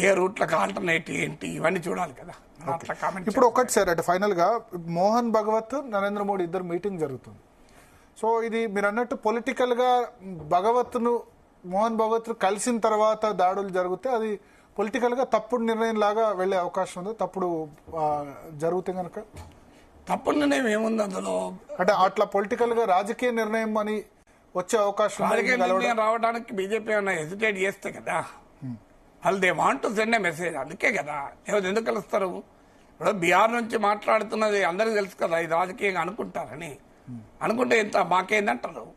ఏ రూట్లకు alternative ఏంటి ఇవన్నీ చూడాలి కదా. అట్లా కామెంట్ ఇప్పుడు ఒకటి సార్, అంటే ఫైనల్ గా మోహన్ భగవత్ నరేంద్ర మోడీ ఇద్దరు మీటింగ్ జరుగుతుంది. సో ఇది మీరు అన్నట్టు పొలిటికల్ గా మోహన్ భగవత్ కలిసిన తర్వాత దాడులు జరిగితే అది పొలిటికల్ గా తప్పుడు నిర్ణయం లాగా వెళ్లే అవకాశం ఉంది. తప్పుడు జరిగితే కనుక తప్పుడు నిర్ణయం ఏముంది అందులో, అంటే అట్లా పొలిటికల్ గా రాజకీయ నిర్ణయం అని వచ్చే అవకాశం రావడానికి బీజేపీ ఏమైనా హెసిటేట్ చేస్తే కదా, వాళ్ళు they want to send A message. అందుకే కదా లేకపోతే ఎందుకు కలుస్తారు. ఇప్పుడు బీహార్ నుంచి మాట్లాడుతున్నది అందరికీ తెలుసు కదా, ఇది రాజకీయంగా అనుకుంటారని. అనుకుంటే ఎంత మాకేందంటారు.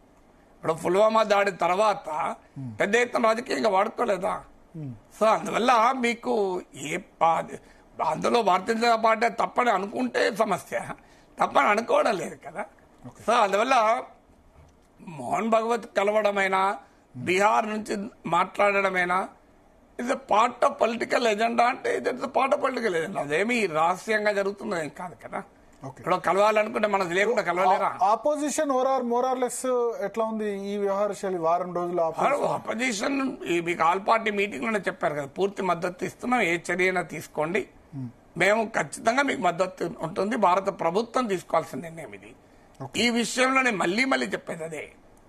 ఇప్పుడు పుల్వామా దాడి తర్వాత పెద్ద ఎత్తున రాజకీయంగా వాడుకోలేదా. సో అందువల్ల మీకు అందులో భారతీయ జనతా పార్టీ తప్పని అనుకుంటే సమస్య, తప్పని అనుకోవడం లేదు కదా. సో అందువల్ల మోహన్ భగవత్ కలవడమైనా బీహార్ నుంచి మాట్లాడడమైనా ఇది పార్ట్ ఆఫ్ పొలిటికల్ ఎజెండా. అంటే ఇది పార్ట్ ఆఫ్ పొలిటికల్ ఎజెండా, అదేమి రహస్యంగా జరుగుతున్నది ఏం కాదు కదా. ఇప్పుడు కలవాలనుకుంటే మనది లేకుండా కలవలేరా. ఆపోజిషన్ మోరార్లెస్ ఎట్లా ఉంది ఈ వ్యవహార శైలి వారం రోజులు? ఆపోజిషన్ మీకు ఆల్ పార్టీ మీటింగ్ లోనే చెప్పారు కదా, పూర్తి మద్దతు ఇస్తున్నాం, ఏ చర్యైనా తీసుకోండి, మేము ఖచ్చితంగా మీకు మద్దతు ఉంటుంది, భారత ప్రభుత్వం తీసుకోవాల్సిన నిర్ణయం ఇది. ఈ విషయంలోనే మళ్లీ చెప్పేది అదే,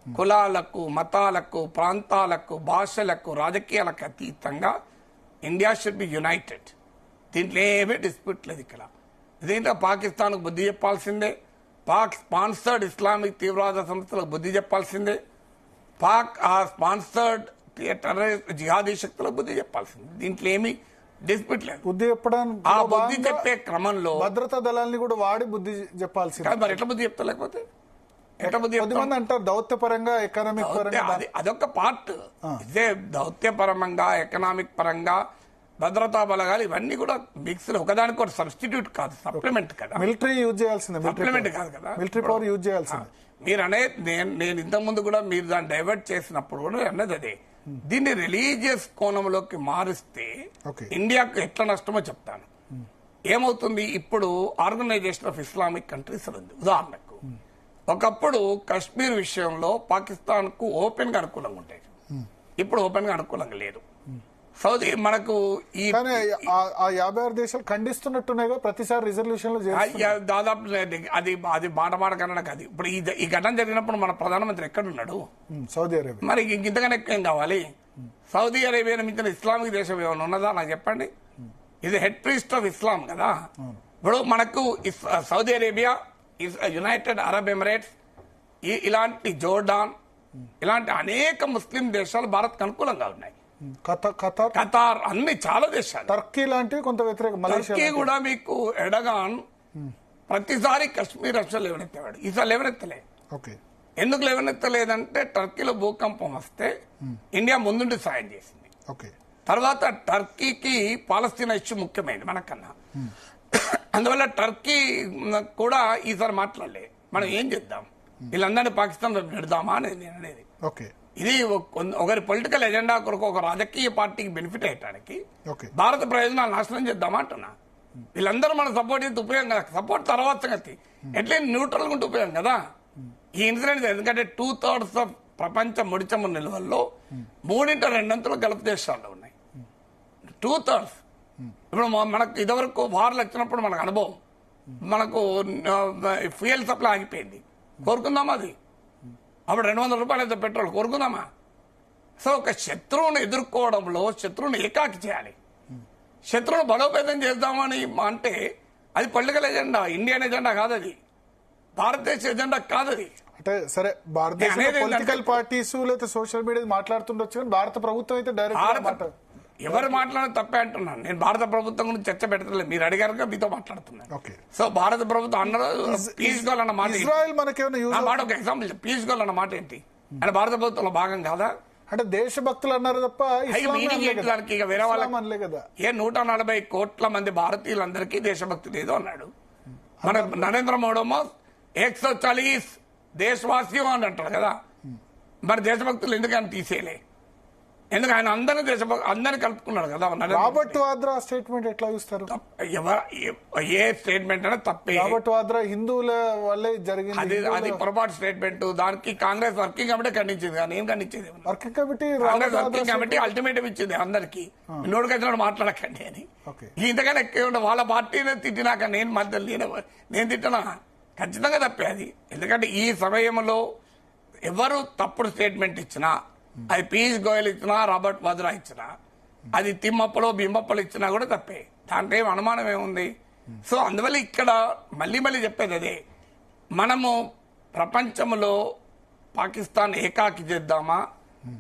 కులాలకు మతాలకు ప్రాంతాలకు భాషలకు రాజకీయాలకు అతీతంగా ఇండియా షుడ్ బి యునైటెడ్. దీంట్లో ఏమీ డిస్ప్యూట్ లేదు. ఇక్కడ దీంట్లో పాకిస్తాన్కు బుద్ధి చెప్పాల్సిందే, పాక్ స్పాన్సర్డ్ ఇస్లామిక్ తీవ్రవాద సంస్థలకు బుద్ధి చెప్పాల్సిందే, పాక్ స్పాన్సర్డ్ టెర్రరిస్ట్ జిహాదీ శక్తులకు బుద్ధి చెప్పాల్సిందే. దీంట్లో ఏమీ డిస్ప్యూట్ లేదు. బుద్ధి చెప్పడానికి ఆ బుద్ధి చెప్పే క్రమంలో భద్రతా దళాలని కూడా వాడి బుద్ధి చెప్పాల్సిందే. మరి ఎట్లా బుద్ధి చెప్తా, లేకపోతే అంటారు దౌత్యపరంగా ఎకనామిక్ పరంగా అదొక పార్ట్. ఇదే దౌత్యపరంగా ఎకనామిక్ పరంగా భద్రతా బలగాలు ఇవన్నీ కూడా మిక్స్, ఒకదానికి ఒక సబ్స్టిట్యూట్ కాదు, సప్లిమెంట్ కదా. మిలిటరీ యూజ్ చేయాల్సిందే, సప్లిమెంట్ కాదు కదా. మిలిటరీ పవర్ యూజ్ చేయాల్సిందే. మీరు అనేది నేను ఇంతకుముందు కూడా మీరు దాన్ని డైవర్ట్ చేసినప్పుడు కూడా అన్నది అదే, దీన్ని రిలీజియస్ కోణంలోకి మారిస్తే ఇండియాకు ఎట్లా నష్టమో చెప్తాను. ఏమవుతుంది, ఇప్పుడు ఆర్గనైజేషన్ ఆఫ్ ఇస్లామిక్ కంట్రీస్ ఉంది. ఉదాహరణకు ఒకప్పుడు కశ్మీర్ విషయంలో పాకిస్తాన్ కు ఓపెన్ గా అనుకూలంగా ఉంటాయి, ఇప్పుడు ఓపెన్ గా అనుకూలంగా లేదు. సౌదీ మనకు ఈ 56 దేశాలు ఖండిస్తున్నట్టున్నాయిగా ప్రతిసారి రిజల్యూషన్ లో దాదాపు అది మాట కన్నా కాదు. ఇప్పుడు ఈ ఘటన జరిగినప్పుడు మన ప్రధానమంత్రి ఎక్కడున్నాడు? Saudi Arabia. మరి ఇంతకన్నా ఎక్కువ ఏం కావాలి? సౌదీ అరేబియా మించిన ఇస్లామిక్ దేశం ఏమైనా ఉన్నదా నాకు చెప్పండి. ఇది హెడ్ ప్రీస్ట్ ఆఫ్ ఇస్లాం కదా. ఇప్పుడు మనకు Saudi Arabia, United Arab Emirates, ఇలాంటి జోర్డాన్, ఇలాంటి అనేక ముస్లిం దేశాలు భారత్ కు అనుకూలంగా ఉన్నాయి. ఖతార్, అన్ని చాలా దేశాలు, టర్కీ లాంటివి కొంత వ్యతిరేక, టర్కీ కూడా మీకు ఎడగాన్ ప్రతిసారి కశ్మీర్ అసలు లేవనెత్తేవాడు, ఈసారి లేవనెత్తలే. ఎందుకు లేవనెత్తలేదంటే టర్కీలో భూకంపం వస్తే ఇండియా ముందుండి సాయం చేసింది. తర్వాత టర్కీకి పాలస్తీనా ఇష్యూ ముఖ్యమైనది మనకన్నా. అందువల్ల టర్కీ కూడా ఈసారి మాట్లాడలే. మనం ఏం చేద్దాం, వీళ్ళందరినీ పాకిస్తాన్ పెడదామా అనేది నేను అనేది. ఇది ఒకరి పొలిటికల్ ఎజెండా కొరకు ఒక రాజకీయ పార్టీకి బెనిఫిట్ అయ్యడానికి భారత ప్రయోజనాలు నాశనం చేద్దామా అంటున్నా. వీళ్ళందరూ మనం సపోర్ట్ చేస్తే ఉపయోగం కదా, సపోర్ట్ తర్వాత సంగతి, ఎట్లయినా న్యూట్రల్ గా ఉంటే ఉపయోగం కదా ఈ ఇన్సిడెంట్. ఎందుకంటే 2/3 ఆఫ్ ప్రపంచ ముడిచము నిల్వల్లో 3/2 గల్ఫ్ దేశాల్లో ఉన్నాయి. 2/3. ఇప్పుడు మనకు ఇదివరకు వార్లు వచ్చినప్పుడు మనకు అనుభవం, మనకు ఫ్యూయల్ సప్లై ఆగిపోయింది, కోరుకుందామా అది? అప్పుడు 200 రూపాయలు అయితే పెట్రోల్ కోరుకుందామా? సో ఒక శత్రువును ఎదుర్కోవడంలో శత్రువుని ఏకాకి చేయాలి, శత్రువును బలోపేతం చేద్దామని అంటే అది పొలిటికల్ ఎజెండా, ఇండియన్ ఎజెండా కాదు, అది భారతదేశ ఎజెండా కాదు. అది అంటే సరే భారతదేశంలో పొలిటికల్ పార్టీస్ లేదా సోషల్ మీడియా మాట్లాడుతుండొచ్చు, కానీ భారత ప్రభుత్వం అయితే డైరెక్ట్ ఎవరు మాట్లాడడం తప్పే అంటున్నాను. నేను భారత ప్రభుత్వం గురించి చర్చ పెట్టలేదు, మీరు అడిగారుగా మీతో మాట్లాడుతున్నాను. సో భారత ప్రభుత్వం అందరూ పీస్ గోల్ అన్న మాట, ఒక ఎగ్జాంపుల్ పీస్ గోల్ అన్న మాట ఏంటి? అంటే భారత ప్రభుత్వంలో భాగం కాదా? అంటే దేశభక్తులు అన్నారు తప్ప దానికి ఇక వేరే వాళ్ళే కదా. 140 కోట్ల మంది భారతీయులందరికీ దేశభక్తి లేదు అన్నాడు. మన నరేంద్ర మోడీమో 140 దేశవాసీయం అని అంటారు కదా. మరి దేశభక్తులు ఎందుకని తీసేయలే? ఎందుకు ఆయన అందరిని కలుపుకున్నాడు కదా. రాబర్ట్ వాద్రా స్టేట్మెంట్ ఎట్లా చూస్తారు? ఏ స్టేట్మెంట్ అయినా తప్పే. రాబర్ట్ వాద్రా హిందువుల వల్లే జరిగింది, అది పొరపాటు స్టేట్మెంట్. దానికి కాంగ్రెస్ వర్కింగ్ కమిటీ ఖండించింది కానీ ఏం ఖండించేది? Working committee Congress working committee ultimatum ఇచ్చింది అందరికి, నోటికొచ్చినప్పుడు మాట్లాడకండి అని. ఇంతకన్నా ఎక్కువ ఉండే వాళ్ళ పార్టీనే తిట్టినాక నేను మధ్యలో నేను తిట్టినా ఖచ్చితంగా తప్పే అది. ఎందుకంటే ఈ సమయంలో ఎవరు తప్పుడు స్టేట్మెంట్ ఇచ్చినా, అది పీయూష్ గోయల్ ఇచ్చినా, రాబర్ట్ వాద్రా ఇచ్చినా, అది తిమ్మప్పలో బిమ్మప్పలు ఇచ్చినా కూడా తప్పే. దాంట్లో ఏం అనుమానం ఏముంది? సో అందువల్ల ఇక్కడ మళ్ళీ చెప్పేది అదే, మనము ప్రపంచంలో పాకిస్తాన్ ఏకాకి చేద్దామా,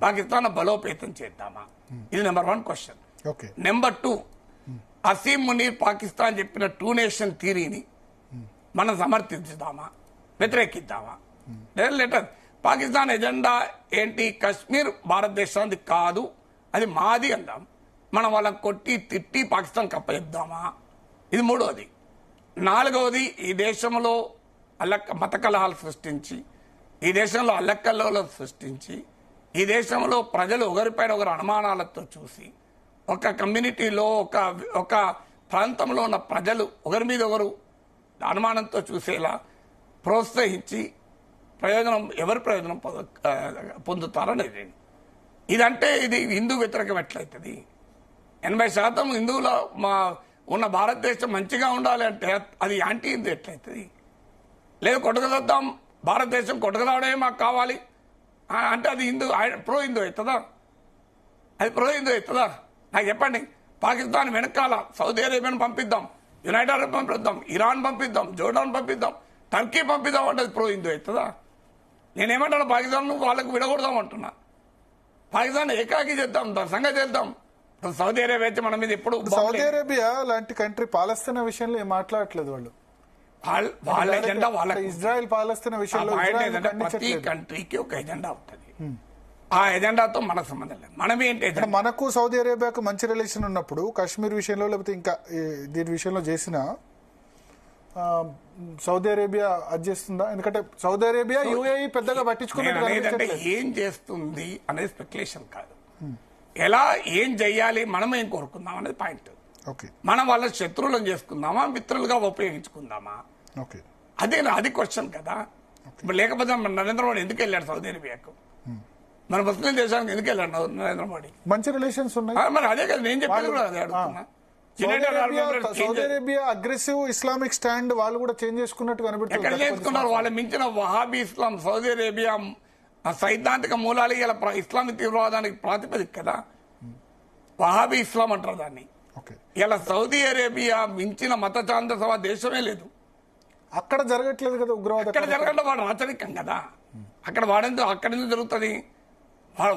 పాకిస్తాన్ బలోపేతం చేద్దామా? ఇది number 1 question. Number 2, Asim Munir Pakistan చెప్పిన 2 నేషన్ థియరీని మనం సమర్థించుదామా, వ్యతిరేకిద్దామా? లెటర్ పాకిస్తాన్ ఎజెండా ఏంటి? కశ్మీర్ భారతదేశానికి కాదు, అది మాది అందాం. మనం వాళ్ళని కొట్టి తిట్టి పాకిస్తాన్ కప్పచెప్దామా? ఇది 3వది. 4వది, ఈ దేశంలో మత కలహాలు సృష్టించి, ఈ దేశంలో అల్లకల్లోలం సృష్టించి, ఈ దేశంలో ప్రజలు ఒకరిపైన ఒకరు అనుమానాలతో చూసి, ఒక కమ్యూనిటీలో ఒక ప్రాంతంలో ఉన్న ప్రజలు ఒకరి మీద ఒకరు అనుమానంతో చూసేలా ప్రోత్సహించి ఎవరి ప్రయోజనం పొందుతారనేది. ఇదంటే ఇది హిందూ వ్యతిరేకం ఎట్లయితుంది? 80% హిందువుల ఉన్న భారతదేశం మంచిగా ఉండాలి అంటే అది యాంటీ హిందూ ఎట్లయితుంది? లేదు కొట్టుకుదాం, భారతదేశం కొట్టుకురావడమే మాకు కావాలి అంటే అది ప్రో హిందూ అవుతుందా? అది ప్రో హిందూ అవుతుందా? నాకు చెప్పండి. పాకిస్తాన్ వెనకాల సౌదీ అరేబియాను పంపిద్దాం, యునైటెడ్ అరబ్ పంపిద్దాం, ఇరాన్ పంపిద్దాం, జోర్డాన్ పంపిద్దాం, టర్కీ పంపిద్దాం అంటే అది ప్రో హిందూ అవుతుందా? నేనేమంటాను, పాకిస్తాన్ వాళ్ళకు విడగొడదాం అంటున్నా. పాకిస్తాన్ ఏకాకి చేద్దాం, సంగతి చేద్దాం. సౌదీ అరేబియా అయితే మన మీద ఎప్పుడు, సౌదీ అరేబియా లాంటి కంట్రీ పాలస్తీనా విషయంలో ఏం మాట్లాడట్లేదు. వాళ్ళ ఎజెండా ఇజ్రాయెల్ పాలస్తీనా విషయంలో ప్రతి కంట్రీకి ఒక ఎజెండా ఉంటుంది. ఆ ఎజెండాతో మనకు సంబంధం లేదు. మనం ఏంటి, మనకు సౌదీ అరేబియాకు మంచి రిలేషన్ ఉన్నప్పుడు కాశ్మీర్ విషయంలో లేకపోతే ఇంకా దీని విషయంలో చేసిన సౌదీ అరేబియా అది చేస్తుందా? ఎందుకంటే సౌదీ అరేబియా యూఏఈ పెద్దగా పట్టించుకునేది ఏం చేస్తుంది అనేది స్పెక్యులేషన్ కాదు. ఎలా ఏం చెయ్యాలి, మనం ఏం కోరుకుందాం అనేది పాయింట్. మనం వాళ్ళ శత్రువులను చేసుకుందామా, మిత్రులుగా ఉపయోగించుకుందామా? అది క్వశ్చన్ కదా. ఇప్పుడు లేకపోతే నరేంద్ర మోడీ ఎందుకు వెళ్ళాడు సౌదీ అరేబియాకు? మన ముస్లిం దేశానికి ఎందుకు వెళ్ళాడు నరేంద్ర మోడీ? మంచి రిలేషన్స్ ఉన్నాయి మరి అదే కదా నేను చెప్పేది కూడా అదే అడుగుతున్నా. Saudi Arabia aggressive Islamic stand వాళ్ళు కూడా చేంజ్ చేసుకున్నట్టు కనబడుతుంది. ఎక్కడ చేసుకున్నారు? వాళ్ళ మించిన వహాబీ ఇస్లాం సౌదీ అరేబియా సైద్ధాంతిక మూలాలు ఇలా ఇస్లామిక్ తీవ్రవాదానికి ప్రాతిపదిక కదా. వహాబీ ఇస్లాం అంటారు దాన్ని. ఇలా సౌదీ అరేబియా మించిన మత ఛాందసవా దేశమే లేదు. అక్కడ జరగట్లేదు కదా ఉగ్రవాదం. అక్కడ జరగడం వాడు రాచరికం కదా. అక్కడ అక్కడి నుంచి జరుగుతుంది.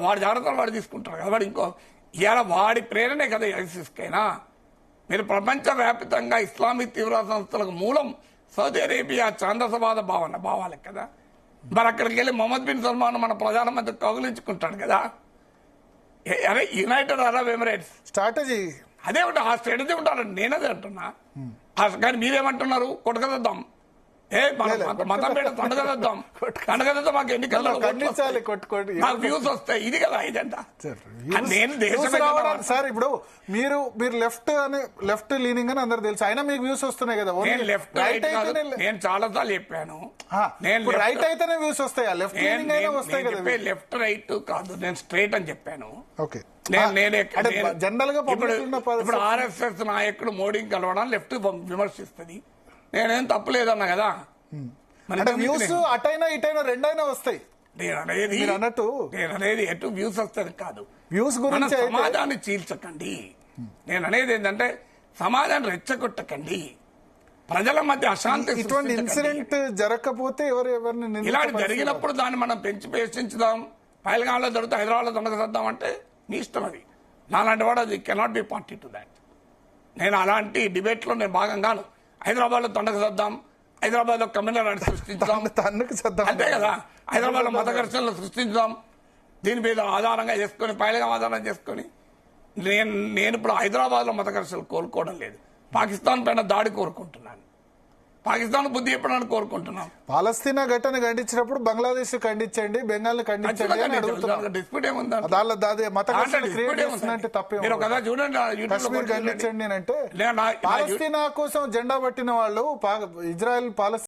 వాడి జాగ్రత్తలు వాడు తీసుకుంటారు కదా. వాడు ఇలా వాడి ప్రేరణే కదా ఐసిస్కైనా. మీరు ప్రపంచవ్యాప్తంగా ఇస్లామిక్ తీవ్రవాద సంస్థలకు మూలం సౌదీ అరేబియా ఛాందసవాద భావాలే కదా. మరి అక్కడికి వెళ్ళి మొహమ్మద్ బిన్ సల్మాన్ మన ప్రధానమంత్రి కౌగిలించుకుంటాడు కదా. అరే యునైటెడ్ అరబ్ ఎమిరేట్స్ స్ట్రాటజీ అదే ఉంటుంది. ఆ స్ట్రాటజీ ఉంటారండి, నేనదే అంటున్నా. కానీ మీరేమంటున్నారు? కొట్టుకదద్దాం, మతం పేట తండగదద్దాం, తండగదద్దాం, మాకు ఎన్నికల్లో నాకు వ్యూస్ వస్తాయి. ఇది కదా ఎజెండా. నేను దేశం సార్ ఇప్పుడు మీరు లెఫ్ట్ లీనింగ్ అని అందరు తెలుసు, అయినా మీకు వ్యూస్ వస్తున్నాయి కదా. నేను చాలా సార్లు చెప్పాను, నేను రైట్ అయితేనే వ్యూస్ వస్తాయి, లెఫ్ట్ లీనింగ్ అయినా వస్తాయి కదా. లెఫ్ట్ రైట్ కాదు, నేను స్ట్రైట్ అని చెప్పాను. జనరల్ గా ఇప్పుడు ఆర్ఎస్ఎస్ నాయకుడు మోడీని కలవడం లెఫ్ట్ విమర్శిస్తుంది. నేనేం తప్పులేదన్నా కదా. వ్యూస్ అటైనా ఇటైనా రెండైనా వస్తాయి. నేను అనేది ఎటు వ్యూస్ వస్తుంది కాదు, వ్యూస్ గురించి సమాజాన్ని చీల్చకండి. నేను అనేది ఏంటంటే సమాజాన్ని రెచ్చగొట్టకండి, ప్రజల మధ్య అశాంతి. ఇటువంటి ఇన్సిడెంట్ జరగకపోతే ఎవరిని ఇలాంటి జరిగినప్పుడు దాన్ని మనం పెంచి పేషించుదాం. పైలగాంలో దొరికితే హైదరాబాద్లో దొంగసేద్దాం అంటే మీ ఇష్టం. అది నాలాంటి వాడు అది cannot be party to that. నేను అలాంటి డిబేట్లో నేను భాగంగాను. హైదరాబాద్ లో తండకు సద్దాం, హైదరాబాద్ లో కమ్యూనల్ సృష్టించాం, అంతే కదా. హైదరాబాద్ లో మత ఘర్షణలు సృష్టించాం, దీని మీద ఆధారంగా చేసుకుని పైలగా ఆధారం చేసుకుని నేను ఇప్పుడు హైదరాబాద్ లో మత ఘర్షణలు కోరుకోవడం లేదు, పాకిస్తాన్ పైన దాడి కోరుకుంటున్నాను. పాకిస్తాన్ బుద్ధి చెప్పడానికి కోరుకుంటున్నాం. పాలస్తీనా ఘటన ఖండించినప్పుడు బంగ్లాదేశ్ ఖండించండి, బెంగాల్ ఖండించండి అని అడుగుతున్నారు. డిస్ప్యూట్ ఏముందా? మత క్రియేట్ చేస్తున్నట్టు తప్పే. మీరు కదా చూడండి, కశ్మీర్ ఖండించండి అంటే పాలస్తీనా కోసం జెండా పట్టిన వాళ్ళు ఇజ్రాయెల్ పాలస్తీనా